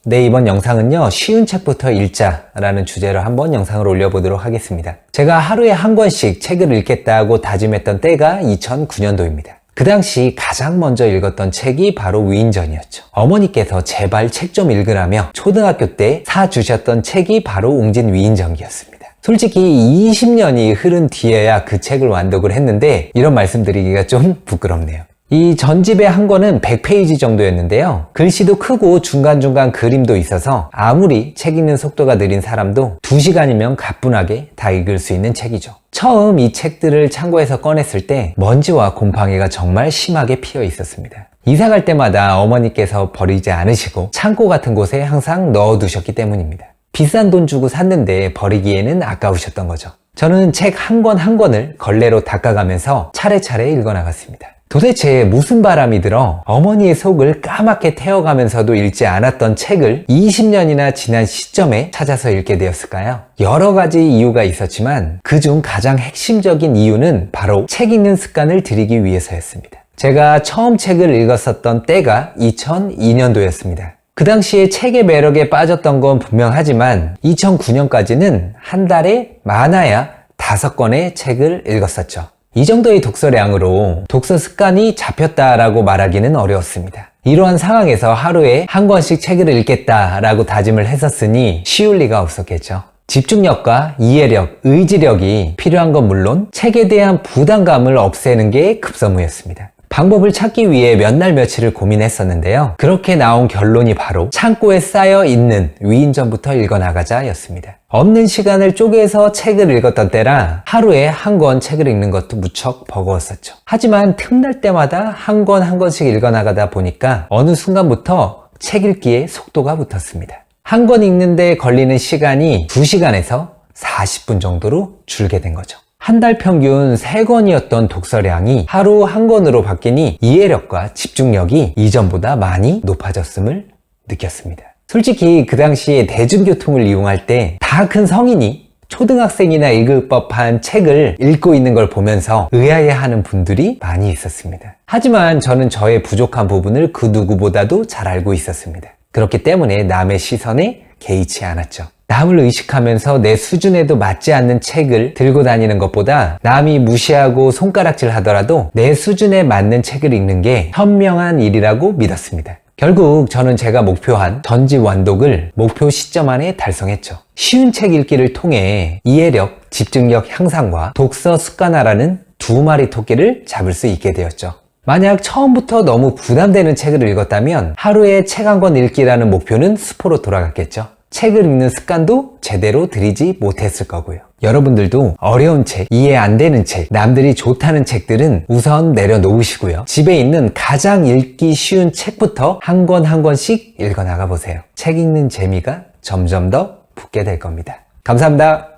네, 이번 영상은요, 쉬운 책부터 읽자라는 주제로 한번 영상을 올려보도록 하겠습니다. 제가 하루에 한 권씩 책을 읽겠다고 다짐했던 때가 2009년도입니다. 그 당시 가장 먼저 읽었던 책이 바로 위인전이었죠. 어머니께서 제발 책 좀 읽으라며 초등학교 때 사주셨던 책이 바로 웅진 위인전기였습니다. 솔직히 20년이 흐른 뒤에야 그 책을 완독을 했는데 이런 말씀드리기가 좀 부끄럽네요. 이 전집의 한 권은 100페이지 정도였는데요. 글씨도 크고 중간중간 그림도 있어서 아무리 책 읽는 속도가 느린 사람도 2시간이면 가뿐하게 다 읽을 수 있는 책이죠. 처음 이 책들을 창고에서 꺼냈을 때 먼지와 곰팡이가 정말 심하게 피어 있었습니다. 이사 갈 때마다 어머니께서 버리지 않으시고 창고 같은 곳에 항상 넣어두셨기 때문입니다. 비싼 돈 주고 샀는데 버리기에는 아까우셨던 거죠. 저는 책 한 권 한 권을 걸레로 닦아가면서 차례차례 읽어나갔습니다. 도대체 무슨 바람이 들어 어머니의 속을 까맣게 태워가면서도 읽지 않았던 책을 20년이나 지난 시점에 찾아서 읽게 되었을까요? 여러 가지 이유가 있었지만 그중 가장 핵심적인 이유는 바로 책 읽는 습관을 들이기 위해서였습니다. 제가 처음 책을 읽었었던 때가 2002년도였습니다. 그 당시에 책의 매력에 빠졌던 건 분명하지만 2009년까지는 한 달에 많아야 5권의 책을 읽었었죠. 이 정도의 독서량으로 독서 습관이 잡혔다라고 말하기는 어려웠습니다. 이러한 상황에서 하루에 한 권씩 책을 읽겠다라고 다짐을 했었으니 쉬울 리가 없었겠죠. 집중력과 이해력, 의지력이 필요한 건 물론 책에 대한 부담감을 없애는 게 급선무였습니다. 방법을 찾기 위해 몇 날 며칠을 고민했었는데요. 그렇게 나온 결론이 바로 창고에 쌓여 있는 위인전부터 읽어나가자 였습니다. 없는 시간을 쪼개서 책을 읽었던 때라 하루에 한 권 책을 읽는 것도 무척 버거웠었죠. 하지만 틈날 때마다 한 권 한 권씩 읽어나가다 보니까 어느 순간부터 책 읽기에 속도가 붙었습니다. 한 권 읽는데 걸리는 시간이 2시간에서 40분 정도로 줄게 된 거죠. 한 달 평균 3권이었던 독서량이 하루 한 권으로 바뀌니 이해력과 집중력이 이전보다 많이 높아졌음을 느꼈습니다. 솔직히 그 당시에 대중교통을 이용할 때 다 큰 성인이 초등학생이나 읽을 법한 책을 읽고 있는 걸 보면서 의아해하는 분들이 많이 있었습니다. 하지만 저는 저의 부족한 부분을 그 누구보다도 잘 알고 있었습니다. 그렇기 때문에 남의 시선에 개의치 않았죠. 남을 의식하면서 내 수준에도 맞지 않는 책을 들고 다니는 것보다 남이 무시하고 손가락질 하더라도 내 수준에 맞는 책을 읽는 게 현명한 일이라고 믿었습니다. 결국 저는 제가 목표한 전집 완독을 목표 시점 안에 달성했죠. 쉬운 책 읽기를 통해 이해력, 집중력 향상과 독서 습관화라는 2마리 토끼를 잡을 수 있게 되었죠. 만약 처음부터 너무 부담되는 책을 읽었다면 하루에 책 한 권 읽기라는 목표는 수포로 돌아갔겠죠. 책을 읽는 습관도 제대로 들이지 못했을 거고요. 여러분들도 어려운 책, 이해 안 되는 책, 남들이 좋다는 책들은 우선 내려놓으시고요. 집에 있는 가장 읽기 쉬운 책부터 한 권 한 권씩 읽어나가 보세요. 책 읽는 재미가 점점 더 붙게 될 겁니다. 감사합니다.